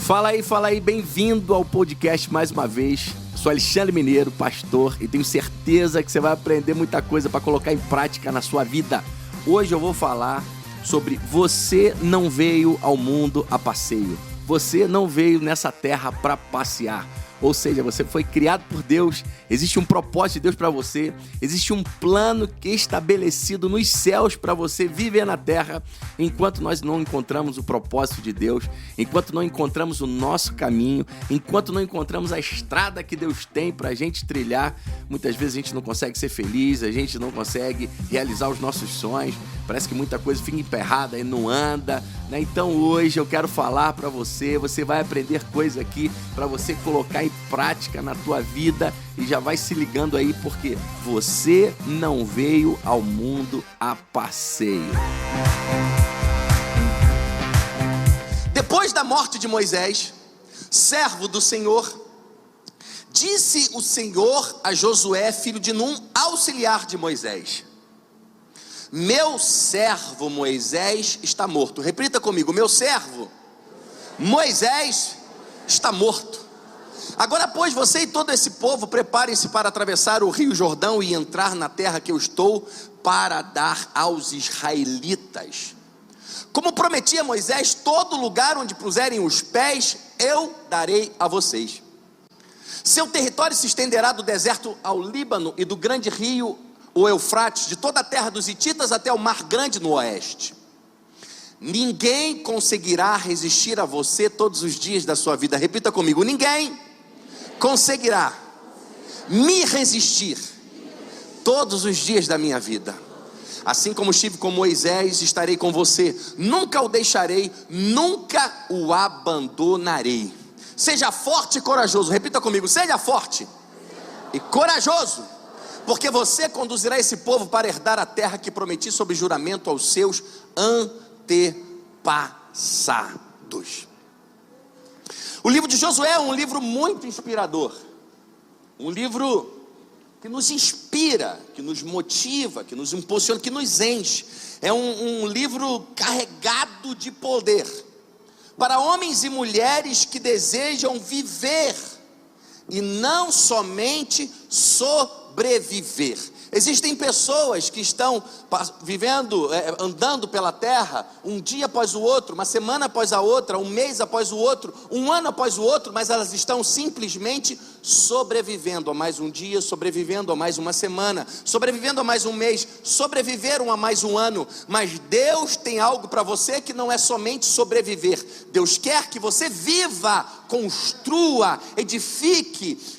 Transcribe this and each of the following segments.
Fala aí, bem-vindo ao podcast mais uma vez. Sou Alexandre Mineiro, pastor, e tenho certeza que você vai aprender muita coisa para colocar em prática na sua vida. Hoje eu vou falar sobre você não veio ao mundo a passeio. Você não veio nessa terra para passear. Ou seja, você foi criado por Deus, existe um propósito de Deus para você, existe um plano estabelecido nos céus para você viver na terra. Enquanto nós não encontramos o propósito de Deus, enquanto não encontramos o nosso caminho, enquanto não encontramos a estrada que Deus tem para a gente trilhar, muitas vezes a gente não consegue ser feliz, a gente não consegue realizar os nossos sonhos, parece que muita coisa fica emperrada e não anda, né? Então hoje eu quero falar para você, você vai aprender coisa aqui para você colocar em prática na tua vida e já vai se ligando aí, porque você não veio ao mundo a passeio. Depois da morte de Moisés, servo do Senhor, disse o Senhor a Josué, filho de Num, auxiliar de Moisés: meu servo Moisés está morto. Repita comigo: meu servo Moisés está morto. Agora, pois, você e todo esse povo preparem-se para atravessar o rio Jordão e entrar na terra que eu estou para dar aos israelitas. Como prometi a Moisés, todo lugar onde puserem os pés, eu darei a vocês. Seu território se estenderá do deserto ao Líbano e do grande rio, o Eufrates, de toda a terra dos hititas até o mar grande no oeste. Ninguém conseguirá resistir a você todos os dias da sua vida. Repita comigo: ninguém conseguirá me resistir todos os dias da minha vida. Assim como estive com Moisés, estarei com você. Nunca o deixarei, nunca o abandonarei. Seja forte e corajoso. Repita comigo: seja forte e corajoso, porque você conduzirá esse povo para herdar a terra que prometi sob juramento aos seus antepassados. O livro de Josué é um livro muito inspirador, um livro que nos inspira, que nos motiva, que nos impulsiona, que nos enche. É um livro carregado de poder para homens e mulheres que desejam viver e não somente sobreviver. Existem pessoas que estão vivendo, andando pela terra, um dia após o outro, uma semana após a outra, um mês após o outro, um ano após o outro, mas elas estão simplesmente sobrevivendo a mais um dia, sobrevivendo a mais uma semana, sobrevivendo a mais um mês, sobreviveram a mais um ano. Mas Deus tem algo para você que não é somente sobreviver. Deus quer que você viva, construa, edifique,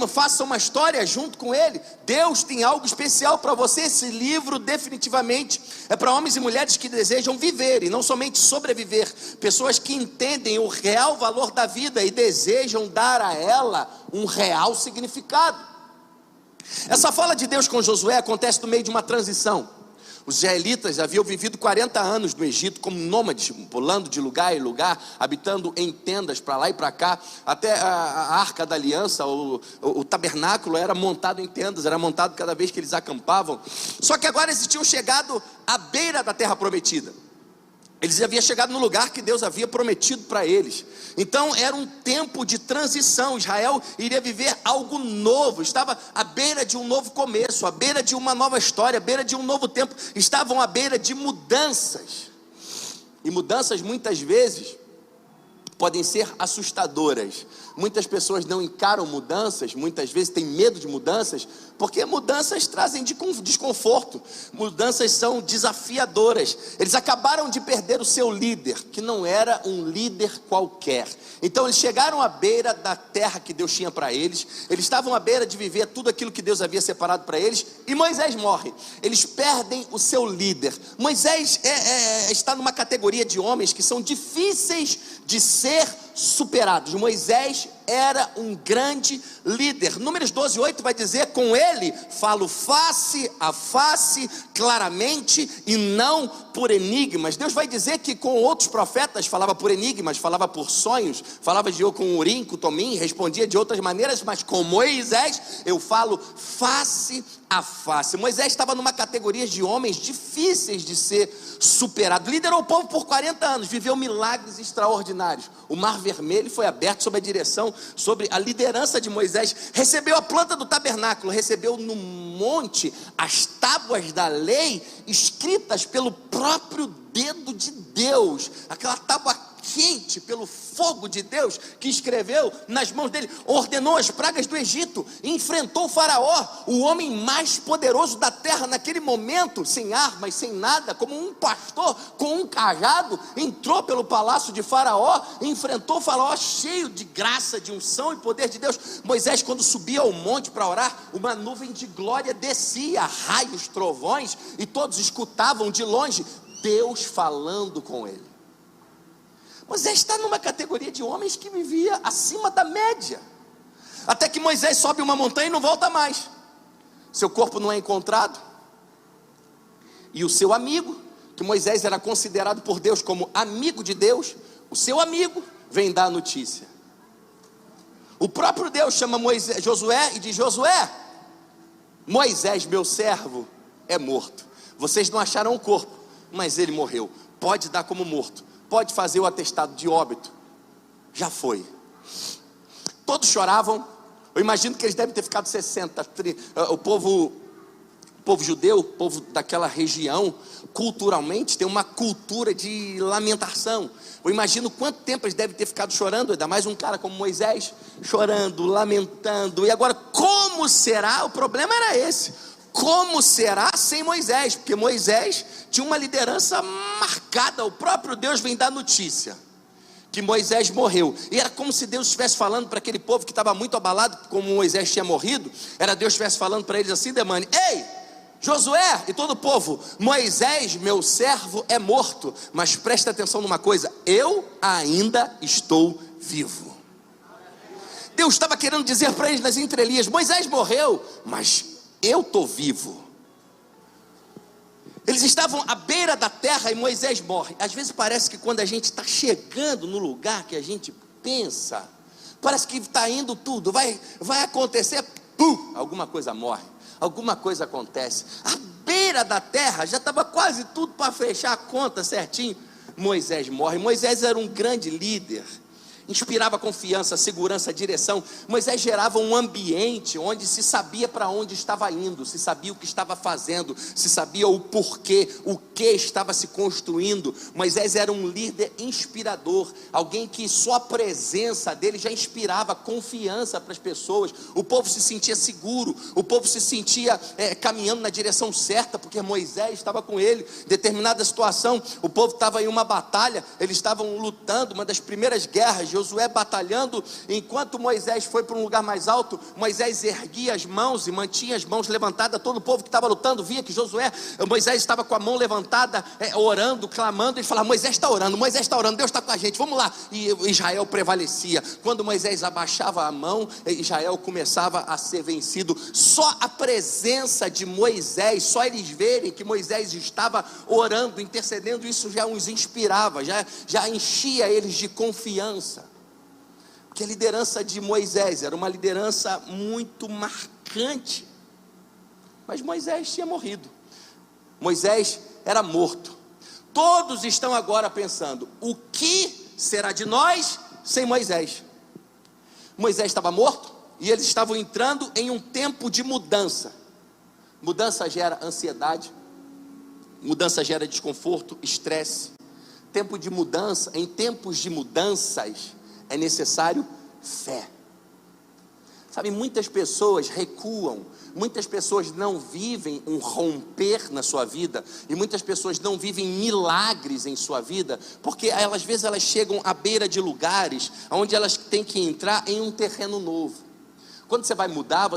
faça uma história junto com Ele. Deus tem algo especial para você. Esse livro definitivamente é para homens e mulheres que desejam viver e não somente sobreviver. Pessoas que entendem o real valor da vida e desejam dar a ela um real significado. Essa fala de Deus com Josué acontece no meio de uma transição. Os israelitas haviam vivido 40 anos no Egito como nômades, pulando de lugar em lugar, habitando em tendas para lá e para cá. Até a arca da aliança, o tabernáculo era montado em tendas, era montado cada vez que eles acampavam. Só que agora eles tinham chegado à beira da terra prometida. Eles haviam chegado no lugar que Deus havia prometido para eles. Então era um tempo de transição. Israel iria viver algo novo. Estava à beira de um novo começo, à beira de uma nova história, à beira de um novo tempo. Estavam à beira de mudanças. E mudanças muitas vezes podem ser assustadoras. Muitas pessoas não encaram mudanças, muitas vezes têm medo de mudanças, porque mudanças trazem desconforto, mudanças são desafiadoras. Eles acabaram de perder o seu líder, que não era um líder qualquer. Então eles chegaram à beira da terra que Deus tinha para eles, eles estavam à beira de viver tudo aquilo que Deus havia separado para eles, e Moisés morre. Eles perdem o seu líder. Moisés está numa categoria de homens que são difíceis de ser superados. Moisés era um grande líder. Números 12:8 vai dizer: com ele falo face a face, claramente, e não por enigmas. Deus vai dizer que com outros profetas falava por enigmas, falava por sonhos, falava com Urim, com Tomim, respondia de outras maneiras, mas com Moisés eu falo face a face. Moisés estava numa categoria de homens difíceis de ser superado. Liderou o povo por 40 anos, viveu milagres extraordinários. O Mar Vermelho foi aberto sob a direção, sobre a liderança de Moisés. Recebeu a planta do tabernáculo, recebeu no monte as tábuas da lei escritas pelo próprio dedo de Deus, aquela tábua quente pelo fogo de Deus que escreveu nas mãos dele. Ordenou as pragas do Egito, enfrentou o faraó, o homem mais poderoso da terra naquele momento, sem armas, sem nada, como um pastor com um cajado, entrou pelo palácio de faraó, enfrentou o faraó cheio de graça, de unção e poder de Deus. Moisés, quando subia ao monte para orar, uma nuvem de glória descia, raios, trovões, e todos escutavam de longe Deus falando com ele. Moisés está numa categoria de homens que vivia acima da média, até que Moisés sobe uma montanha e não volta mais. Seu corpo não é encontrado, e o seu amigo, que Moisés era considerado por Deus como amigo de Deus, o seu amigo vem dar a notícia. O próprio Deus chama Josué e diz: Josué, Moisés, meu servo, é morto. Vocês não acharam o corpo, mas ele morreu. Pode dar como morto, pode fazer o atestado de óbito. Já foi. Todos choravam. Eu imagino que eles devem ter ficado 60. O povo judeu, o povo daquela região, culturalmente tem uma cultura de lamentação. Eu imagino quanto tempo eles devem ter ficado chorando, ainda mais um cara como Moisés, chorando, lamentando. E agora, como será? O problema era esse: como será sem Moisés? Porque Moisés tinha uma liderança marcada. O próprio Deus vem dar notícia que Moisés morreu, e era como se Deus estivesse falando para aquele povo que estava muito abalado, como Moisés tinha morrido. Era Deus estivesse falando para eles assim: Demane, ei, Josué e todo o povo, Moisés, meu servo, é morto, mas presta atenção numa coisa: eu ainda estou vivo. Deus estava querendo dizer para eles nas entrelinhas: Moisés morreu, mas eu estou vivo. Eles estavam à beira da terra e Moisés morre. Às vezes parece que quando a gente está chegando no lugar que a gente pensa, parece que está indo tudo, vai acontecer, pum, alguma coisa morre, alguma coisa acontece. À beira da terra, já estava quase tudo para fechar a conta certinho, Moisés morre. Moisés era um grande líder, inspirava confiança, segurança, direção. Moisés gerava um ambiente onde se sabia para onde estava indo, se sabia o que estava fazendo, se sabia o porquê, o que estava se construindo. Moisés era um líder inspirador, alguém que só a presença dele já inspirava confiança para as pessoas. O povo se sentia seguro, o povo se sentia caminhando na direção certa, porque Moisés estava com ele. Em determinada situação, o povo estava em uma batalha, eles estavam lutando, uma das primeiras guerras, Josué batalhando, enquanto Moisés foi para um lugar mais alto, Moisés erguia as mãos e mantinha as mãos levantadas. Todo o povo que estava lutando via que Moisés estava com a mão levantada, orando, clamando. Ele falava: Moisés está orando, Deus está com a gente, vamos lá. E Israel prevalecia. Quando Moisés abaixava a mão, Israel começava a ser vencido. Só a presença de Moisés, só eles verem que Moisés estava orando, intercedendo, isso já os inspirava, já enchia eles de confiança. Porque a liderança de Moisés era uma liderança muito marcante. Mas Moisés tinha morrido, Moisés era morto. Todos estão agora pensando: o que será de nós sem Moisés? Moisés estava morto e eles estavam entrando em um tempo de mudança. Mudança gera ansiedade, mudança gera desconforto, estresse. Tempo de mudança, em tempos de mudanças é necessário fé. Sabe, muitas pessoas recuam, muitas pessoas não vivem um romper na sua vida, e muitas pessoas não vivem milagres em sua vida, porque às vezes elas chegam à beira de lugares onde elas têm que entrar em um terreno novo. Quando você vai mudar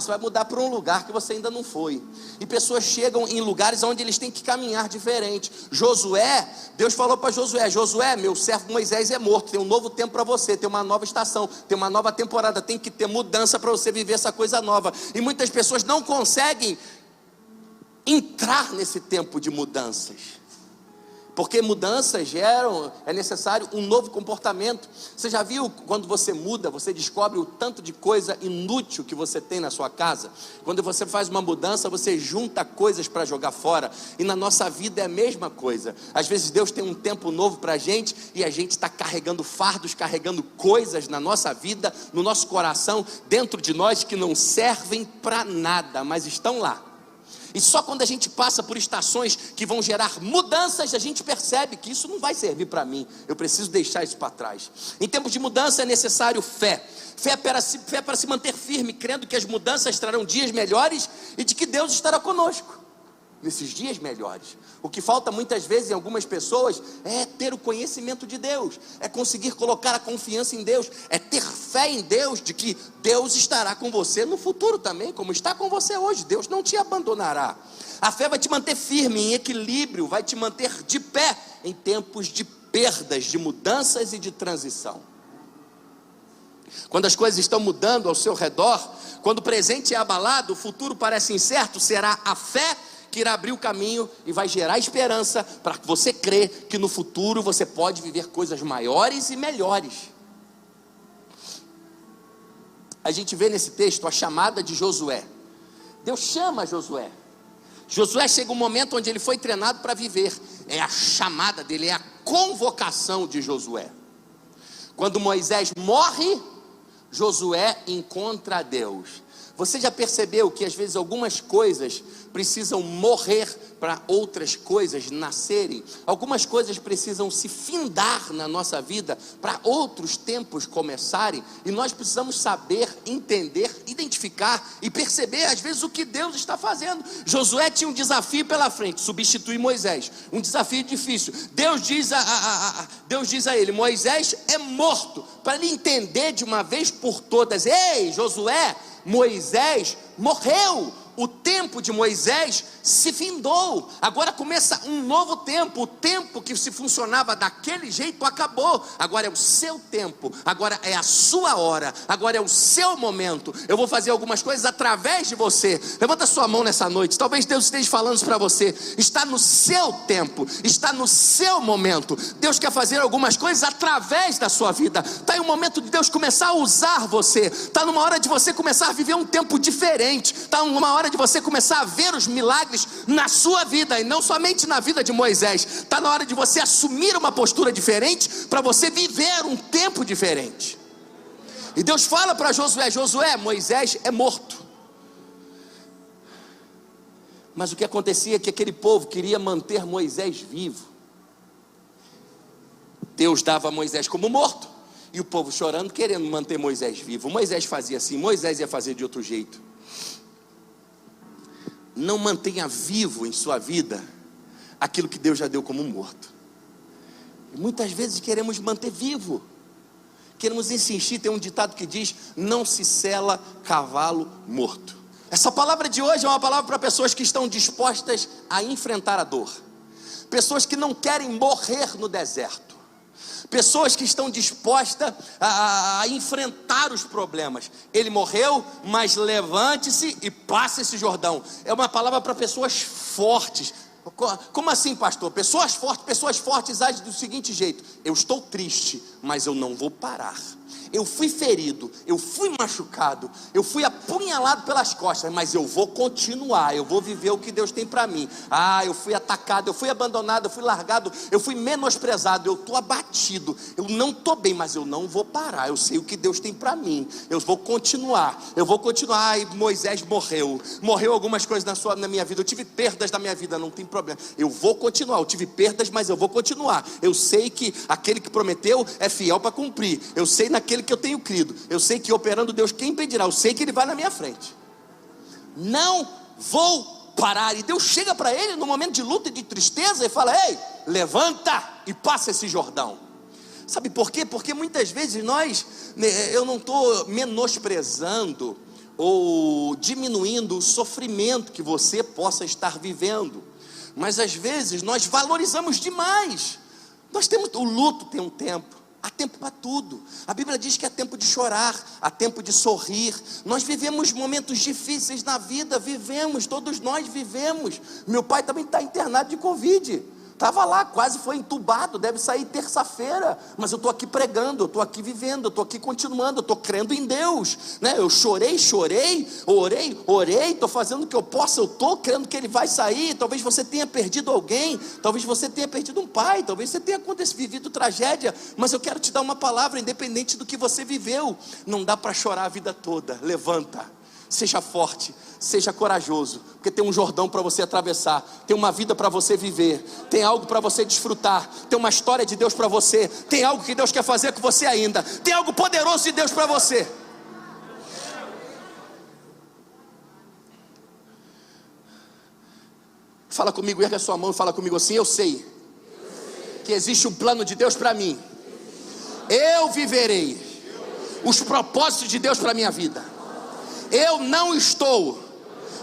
para um lugar que você ainda não foi. E pessoas chegam em lugares onde eles têm que caminhar diferente. Josué, Deus falou para Josué: Josué, meu servo Moisés é morto, tem um novo tempo para você, tem uma nova estação, tem uma nova temporada, tem que ter mudança para você viver essa coisa nova. E muitas pessoas não conseguem entrar nesse tempo de mudanças, porque mudanças é necessário um novo comportamento. Você já viu quando você muda, você descobre o tanto de coisa inútil que você tem na sua casa? Quando você faz uma mudança, você junta coisas para jogar fora. E na nossa vida é a mesma coisa. Às vezes Deus tem um tempo novo para a gente, e a gente está carregando fardos, carregando coisas na nossa vida, no nosso coração, dentro de nós, que não servem para nada, mas estão lá. E só quando a gente passa por estações que vão gerar mudanças, a gente percebe que isso não vai servir para mim. Eu preciso deixar isso para trás. Em tempos de mudança é necessário fé. Fé para se manter firme, crendo que as mudanças trarão dias melhores e de que Deus estará conosco nesses dias melhores. O que falta muitas vezes em algumas pessoas é ter o conhecimento de Deus, é conseguir colocar a confiança em Deus, é ter fé em Deus, de que Deus estará com você no futuro também, como está com você hoje. Deus não te abandonará. A fé vai te manter firme, em equilíbrio, vai te manter de pé em tempos de perdas, de mudanças e de transição. Quando as coisas estão mudando ao seu redor, quando o presente é abalado, o futuro parece incerto, será a fé que irá abrir o caminho e vai gerar esperança para que você crê que no futuro você pode viver coisas maiores e melhores. A gente vê nesse texto a chamada de Josué. Deus chama Josué. Josué chega um momento onde ele foi treinado para viver. É a chamada dele, é a convocação de Josué. Quando Moisés morre, Josué encontra Deus. Você já percebeu que às vezes algumas coisas precisam morrer para outras coisas nascerem? Algumas coisas precisam se findar na nossa vida para outros tempos começarem, e nós precisamos saber, entender, identificar e perceber às vezes o que Deus está fazendo. Josué tinha um desafio pela frente, substituir Moisés, um desafio difícil. Deus diz a ele: Moisés é morto, para ele entender de uma vez por todas: ei, Josué, Moisés morreu, o tempo de Moisés se findou, agora começa um novo tempo. O tempo que se funcionava daquele jeito acabou, agora é o seu tempo, agora é a sua hora, agora é o seu momento. Eu vou fazer algumas coisas através de você. Levanta sua mão nessa noite, talvez Deus esteja falando isso para você. Está no seu tempo, está no seu momento. Deus quer fazer algumas coisas através da sua vida. Está aí o momento de Deus começar a usar você. Está numa hora de você começar a viver um tempo diferente. Está numa hora de você começar a ver os milagres na sua vida, e não somente na vida de Moisés. Está na hora de você assumir uma postura diferente, para você viver um tempo diferente. E Deus fala para Josué: Josué, Moisés é morto. Mas o que acontecia é que aquele povo queria manter Moisés vivo. Deus dava Moisés como morto, e o povo chorando, querendo manter Moisés vivo. Moisés fazia assim, Moisés ia fazer de outro jeito. Não mantenha vivo em sua vida aquilo que Deus já deu como morto. E muitas vezes queremos manter vivo, queremos insistir. Tem um ditado que diz: não se sela cavalo morto. Essa palavra de hoje é uma palavra para pessoas que estão dispostas a enfrentar a dor, pessoas que não querem morrer no deserto, pessoas que estão dispostas a enfrentar os problemas. Ele morreu, mas levante-se e passe esse Jordão. É uma palavra para pessoas fortes. Como assim, pastor? Pessoas fortes agem do seguinte jeito: eu estou triste, mas eu não vou parar. Eu fui ferido, eu fui machucado, eu fui apunhalado pelas costas, mas eu vou continuar, eu vou viver o que Deus tem para mim. Eu fui atacado, eu fui abandonado, eu fui largado, eu fui menosprezado, eu estou abatido, eu não estou bem, mas eu não vou parar. Eu sei o que Deus tem para mim, eu vou continuar. E Moisés morreu algumas coisas na minha vida, eu tive perdas na minha vida, não tem problema, eu vou continuar. Eu tive perdas, mas eu vou continuar. Eu sei que aquele que prometeu é fiel para cumprir. Eu sei naquele que eu tenho crido, eu sei que operando Deus, quem impedirá? Eu sei que Ele vai na minha frente. Não vou parar. E Deus chega para ele no momento de luta e de tristeza e fala: ei, levanta e passa esse Jordão. Sabe por quê? Porque muitas vezes eu não estou menosprezando ou diminuindo o sofrimento que você possa estar vivendo. Mas às vezes nós valorizamos demais. O luto tem um tempo. Há tempo para tudo. A Bíblia diz que há tempo de chorar, há tempo de sorrir. Nós vivemos momentos difíceis na vida, todos nós vivemos. Meu pai também está internado de Covid. Estava lá, quase foi entubado, deve sair terça-feira. Mas eu estou aqui pregando, eu estou aqui vivendo, eu estou aqui continuando, eu estou crendo em Deus, né? Eu chorei, orei, estou fazendo o que eu posso, eu estou crendo que Ele vai sair. Talvez você tenha perdido alguém, talvez você tenha perdido um pai, talvez você tenha vivido tragédia, mas eu quero te dar uma palavra, independente do que você viveu. Não dá para chorar a vida toda. Levanta. Seja forte, seja corajoso, porque tem um Jordão para você atravessar, tem uma vida para você viver, tem algo para você desfrutar, tem uma história de Deus para você, tem algo que Deus quer fazer com você ainda, tem algo poderoso de Deus para você. Fala comigo, erga a sua mão e fala comigo assim: eu sei que existe um plano de Deus para mim, eu viverei os propósitos de Deus para a minha vida. Eu não estou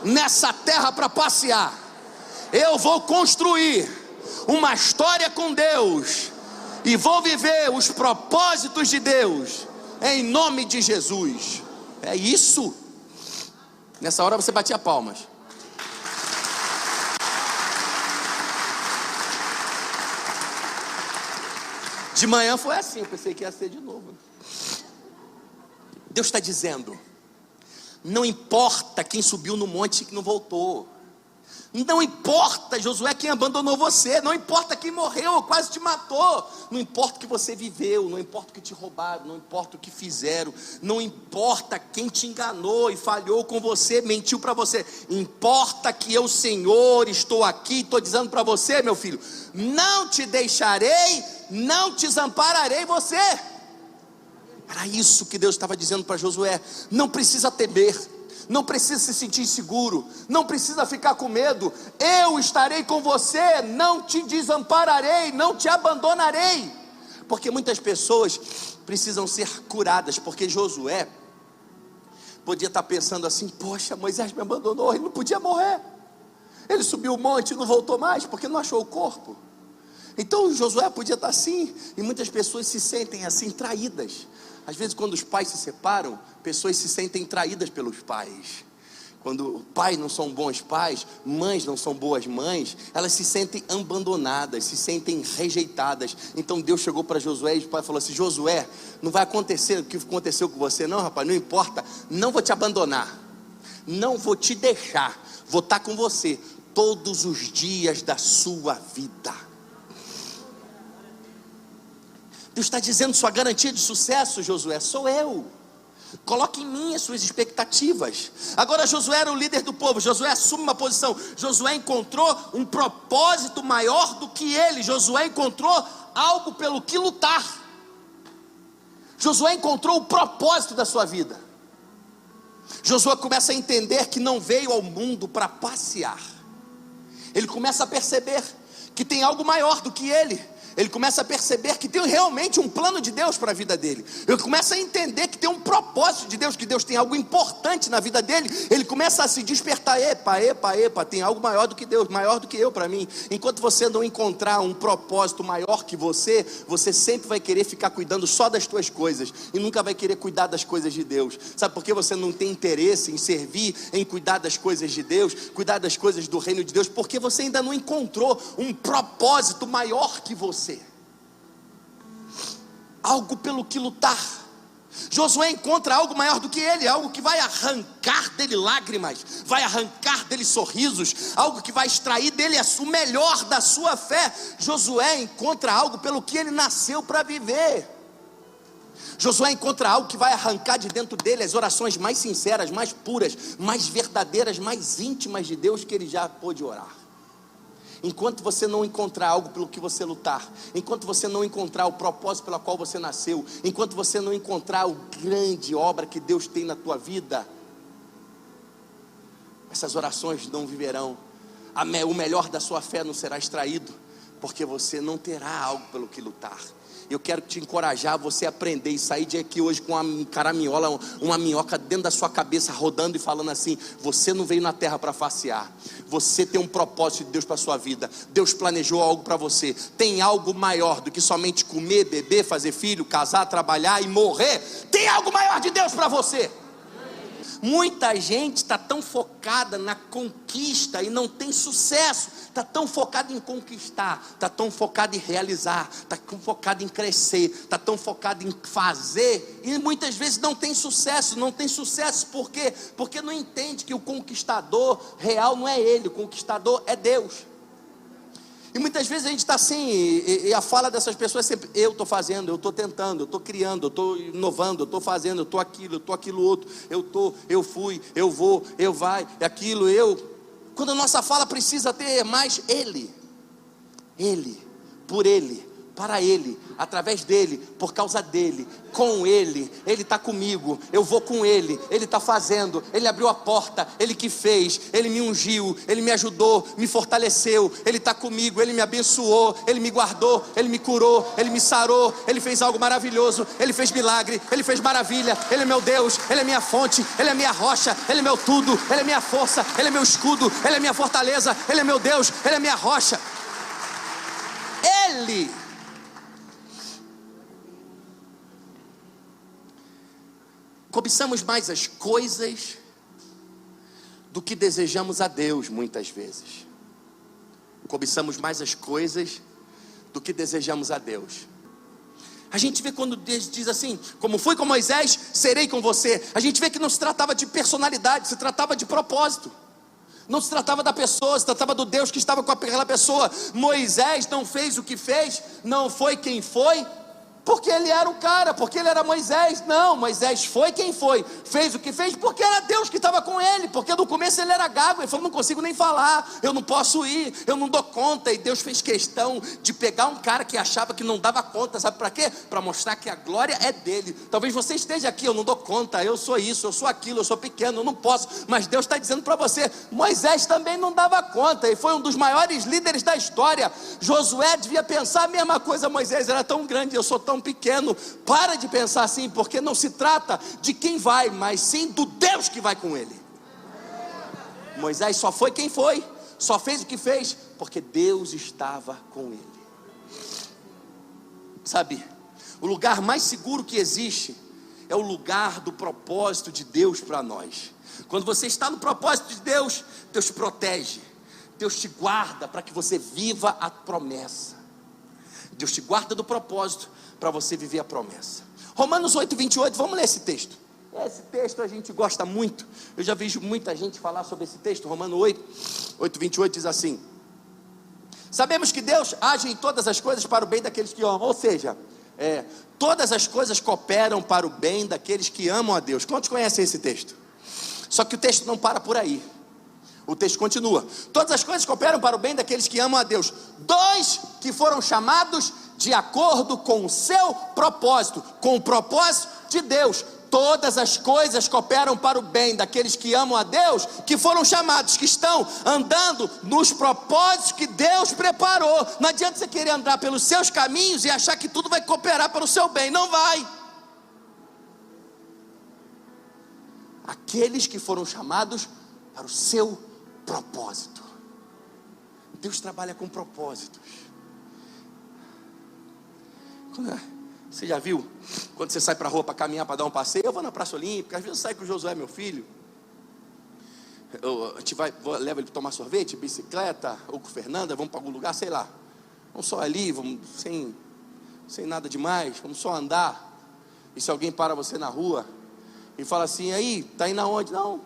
nessa terra para passear. Eu vou construir uma história com Deus e vou viver os propósitos de Deus em nome de Jesus. É isso. Nessa hora você batia palmas. De manhã foi assim, eu pensei que ia ser de novo. Deus está dizendo: não importa quem subiu no monte e que não voltou. Não importa, Josué, quem abandonou você. Não importa quem morreu ou quase te matou. Não importa o que você viveu. Não importa o que te roubaram. Não importa o que fizeram. Não importa quem te enganou e falhou com você, mentiu para você. Importa que eu, Senhor, estou aqui. Estou dizendo para você, meu filho: não te deixarei, não te desampararei você. Era isso que Deus estava dizendo para Josué. Não precisa temer, não precisa se sentir inseguro, não precisa ficar com medo. Eu estarei com você, não te desampararei, não te abandonarei. Porque muitas pessoas precisam ser curadas, porque Josué podia estar pensando assim: poxa, Moisés me abandonou, ele não podia morrer. Ele subiu o monte e não voltou mais, porque não achou o corpo. Então Josué podia estar assim, e muitas pessoas se sentem assim, traídas. Às vezes quando os pais se separam, pessoas se sentem traídas pelos pais. Quando pais não são bons pais, mães não são boas mães, elas se sentem abandonadas, se sentem rejeitadas. Então Deus chegou para Josué e o pai falou assim: Josué, não vai acontecer o que aconteceu com você não, rapaz, não importa, não vou te abandonar, não vou te deixar, vou estar com você todos os dias da sua vida. Deus está dizendo: sua garantia de sucesso, Josué, sou eu. Coloque em mim as suas expectativas. Agora Josué era o líder do povo. Josué assume uma posição. Josué encontrou um propósito maior do que ele. Josué encontrou algo pelo que lutar. Josué encontrou o propósito da sua vida. Josué começa a entender que não veio ao mundo para passear. Ele começa a perceber que tem algo maior do que ele. Ele começa a perceber que tem realmente um plano de Deus para a vida dele. Ele começa a entender que tem um propósito de Deus, que Deus tem algo importante na vida dele. Ele começa a se despertar: epa, tem algo maior do que Deus, maior do que eu para mim. Enquanto você não encontrar um propósito maior que você, você sempre vai querer ficar cuidando só das suas coisas e nunca vai querer cuidar das coisas de Deus. Sabe por que você não tem interesse em servir, em cuidar das coisas de Deus, cuidar das coisas do reino de Deus? Porque você ainda não encontrou um propósito maior que você. Algo pelo que lutar. Josué encontra algo maior do que ele, algo que vai arrancar dele lágrimas, vai arrancar dele sorrisos, algo que vai extrair dele o melhor da sua fé. Josué encontra algo pelo que ele nasceu para viver. Josué encontra algo que vai arrancar de dentro dele as orações mais sinceras, mais puras, mais verdadeiras, mais íntimas de Deus que ele já pôde orar. Enquanto você não encontrar algo pelo que você lutar, enquanto você não encontrar o propósito pela qual você nasceu, enquanto você não encontrar a grande obra que Deus tem na tua vida, essas orações não viverão. O melhor da sua fé não será extraído, porque você não terá algo pelo que lutar. Eu quero te encorajar a você aprender e sair de aqui hoje com uma caraminhola, uma minhoca dentro da sua cabeça, rodando e falando assim: você não veio na terra para passear, você tem um propósito de Deus para a sua vida. Deus planejou algo para você, tem algo maior do que somente comer, beber, fazer filho, casar, trabalhar e morrer. Tem algo maior de Deus para você. Muita gente está tão focada na conquista e não tem sucesso. Está tão focada em conquistar, está tão focada em realizar, está tão focada em crescer, está tão focada em fazer, e muitas vezes não tem sucesso. Não tem sucesso por quê? Porque não entende que o conquistador real não é ele, o conquistador é Deus. E muitas vezes a gente está assim, e a fala dessas pessoas é sempre: eu estou fazendo, eu estou tentando, eu estou criando, eu estou inovando, eu estou fazendo, eu estou aquilo outro, eu fui, eu vou, eu vai, aquilo, eu. Quando a nossa fala precisa ter mais Ele, por Ele, para Ele, através dEle, por causa dEle, com Ele. Ele está comigo, eu vou com Ele, Ele está fazendo, Ele abriu a porta, Ele que fez, Ele me ungiu, Ele me ajudou, me fortaleceu, Ele está comigo, Ele me abençoou, Ele me guardou, Ele me curou, Ele me sarou, Ele fez algo maravilhoso, Ele fez milagre, Ele fez maravilha, Ele é meu Deus, Ele é minha fonte, Ele é minha rocha, Ele é meu tudo, Ele é minha força, Ele é meu escudo, Ele é minha fortaleza, Ele é meu Deus, Ele é minha rocha. Ele. Cobiçamos mais as coisas do que desejamos a Deus, muitas vezes. Cobiçamos mais as coisas do que desejamos a Deus. A gente vê quando Deus diz assim: como fui com Moisés, serei com você. A gente vê que não se tratava de personalidade, se tratava de propósito. Não se tratava da pessoa, se tratava do Deus que estava com aquela pessoa. Moisés não fez o que fez, não foi quem foi, porque ele era o cara, porque ele era Moisés. Não, Moisés foi quem foi, fez o que fez, porque era Deus que estava com ele. Porque no começo ele era gago, ele falou: não consigo nem falar, eu não posso ir, eu não dou conta. E Deus fez questão de pegar um cara que achava que não dava conta. Sabe para quê? Para mostrar que a glória é dele. Talvez você esteja aqui: eu não dou conta, eu sou isso, eu sou aquilo, eu sou pequeno, eu não posso. Mas Deus está dizendo para você: Moisés também não dava conta, e foi um dos maiores líderes da história. Josué devia pensar a mesma coisa: Moisés era tão grande, eu sou tão pequeno. Para de pensar assim, porque não se trata de quem vai, mas sim do Deus que vai com ele. Moisés só foi quem foi, só fez o que fez, porque Deus estava com ele. Sabe, o lugar mais seguro que existe é o lugar do propósito de Deus para nós. Quando você está no propósito de Deus, Deus te protege, Deus te guarda para que você viva a promessa. Deus te guarda do propósito para você viver a promessa. Romanos 8:28, vamos ler esse texto. Esse texto a gente gosta muito. Eu já vejo muita gente falar sobre esse texto. Romanos 8:28 diz assim: sabemos que Deus age em todas as coisas para o bem daqueles que amam. Ou seja, todas as coisas cooperam para o bem daqueles que amam a Deus. Quantos conhecem esse texto? Só que o texto não para por aí. O texto continua: todas as coisas cooperam para o bem daqueles que amam a Deus, dos que foram chamados de acordo com o seu propósito, com o propósito de Deus. Todas as coisas cooperam para o bem daqueles que amam a Deus, que foram chamados, que estão andando nos propósitos que Deus preparou. Não adianta você querer andar pelos seus caminhos e achar que tudo vai cooperar para o seu bem. Não vai. Aqueles que foram chamados para o seu propósito. Deus trabalha com propósitos. Você já viu quando você sai para a rua para caminhar, para dar um passeio? Eu vou na Praça Olímpica, às vezes eu saio com o Josué, meu filho. A gente leva ele para tomar sorvete, bicicleta, ou com Fernanda, vamos para algum lugar, sei lá. Vamos só ali, vamos sem nada demais, vamos só andar. E se alguém para você na rua e fala assim: aí, tá indo aonde? Não,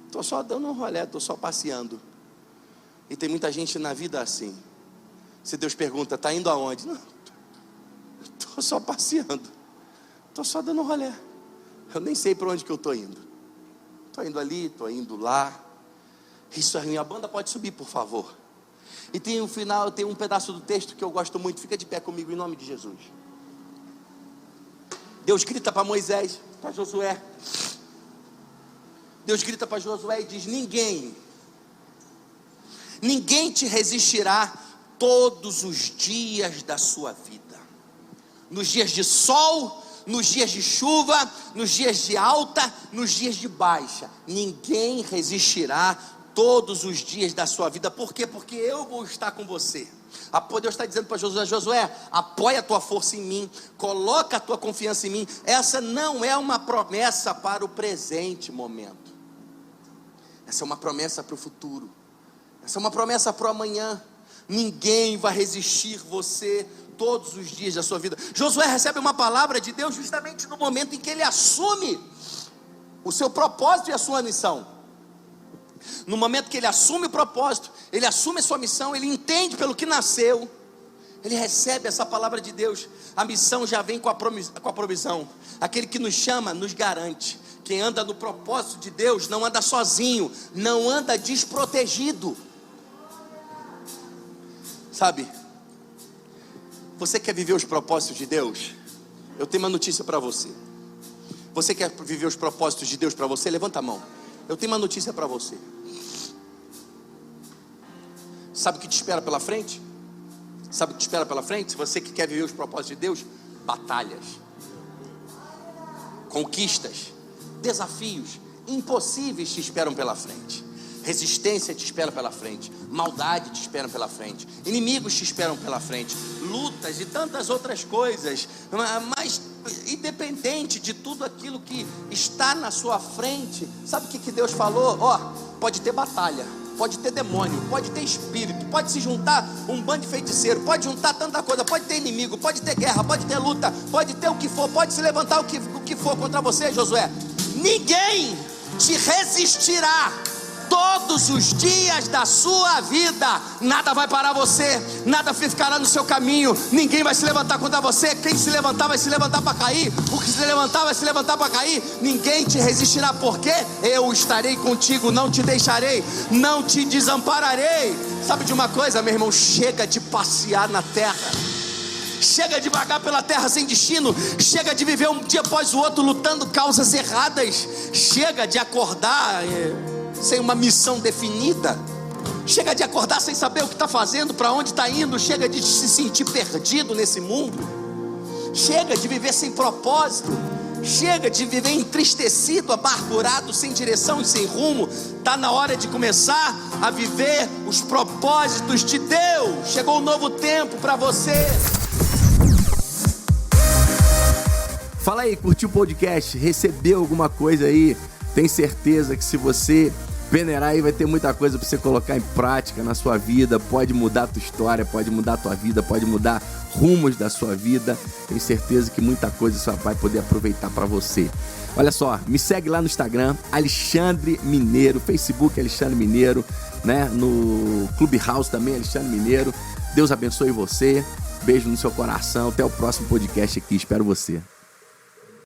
estou só dando um rolê, estou só passeando. E tem muita gente na vida assim. Se Deus pergunta: tá indo aonde? Não, estou só passeando, estou só dando um rolê, eu nem sei para onde que eu estou indo. Estou indo ali, estou indo lá. Isso é ruim. A banda pode subir, por favor. E tem um final, tem um pedaço do texto que eu gosto muito. Fica de pé comigo em nome de Jesus. Deus grita para Moisés, para Josué. Deus grita para Josué e diz: ninguém te resistirá todos os dias da sua vida. Nos dias de sol, nos dias de chuva, nos dias de alta, nos dias de baixa. Ninguém resistirá todos os dias da sua vida. Por quê? Porque eu vou estar com você. Deus está dizendo para Josué: Josué, apoia a tua força em mim, coloca a tua confiança em mim. Essa não é uma promessa para o presente momento, essa é uma promessa para o futuro, essa é uma promessa para o amanhã. Ninguém vai resistir você todos os dias da sua vida. Josué recebe uma palavra de Deus justamente no momento em que ele assume o seu propósito e a sua missão. No momento que ele assume o propósito, ele assume a sua missão, ele entende pelo que nasceu, ele recebe essa palavra de Deus. A missão já vem com a provisão. Aquele que nos chama, nos garante. Quem anda no propósito de Deus não anda sozinho, não anda desprotegido. Sabe, você quer viver os propósitos de Deus? Eu tenho uma notícia para você. Você quer viver os propósitos de Deus para você? Levanta a mão. Eu tenho uma notícia para você. Sabe o que te espera pela frente? Sabe o que te espera pela frente? Se você que quer viver os propósitos de Deus, batalhas, conquistas, desafios impossíveis te esperam pela frente. Resistência te espera pela frente, maldade te espera pela frente, inimigos te esperam pela frente, lutas e tantas outras coisas. Mas independente de tudo aquilo que está na sua frente, sabe o que Deus falou? Pode ter batalha, pode ter demônio, pode ter espírito, pode se juntar um bando de feiticeiro, pode juntar tanta coisa, pode ter inimigo, pode ter guerra, pode ter luta, pode ter o que for, pode se levantar o que for contra você, Josué. Ninguém te resistirá todos os dias da sua vida. Nada vai parar você, nada ficará no seu caminho, ninguém vai se levantar contra você. Quem se levantar vai se levantar para cair, o que se levantar vai se levantar para cair. Ninguém te resistirá, porque eu estarei contigo, não te deixarei, não te desampararei. Sabe de uma coisa, meu irmão? Chega de passear na terra, chega de vagar pela terra sem destino, chega de viver um dia após o outro lutando causas erradas, chega de acordar sem uma missão definida, chega de acordar sem saber o que está fazendo, para onde está indo, chega de se sentir perdido nesse mundo, chega de viver sem propósito, chega de viver entristecido, amargurado, sem direção e sem rumo. Está na hora de começar a viver os propósitos de Deus. Chegou um novo tempo para você. Fala aí, curtiu o podcast? Recebeu alguma coisa aí? Tem certeza que se você peneirar aí vai ter muita coisa para você colocar em prática na sua vida. Pode mudar a tua história, pode mudar a tua vida, pode mudar rumos da sua vida. Tenho certeza que muita coisa você vai poder aproveitar para você. Olha só, me segue lá no Instagram, Alexandre Mineiro, Facebook Alexandre Mineiro, né? No Clubhouse também, Alexandre Mineiro. Deus abençoe você. Beijo no seu coração. Até o próximo podcast aqui. Espero você.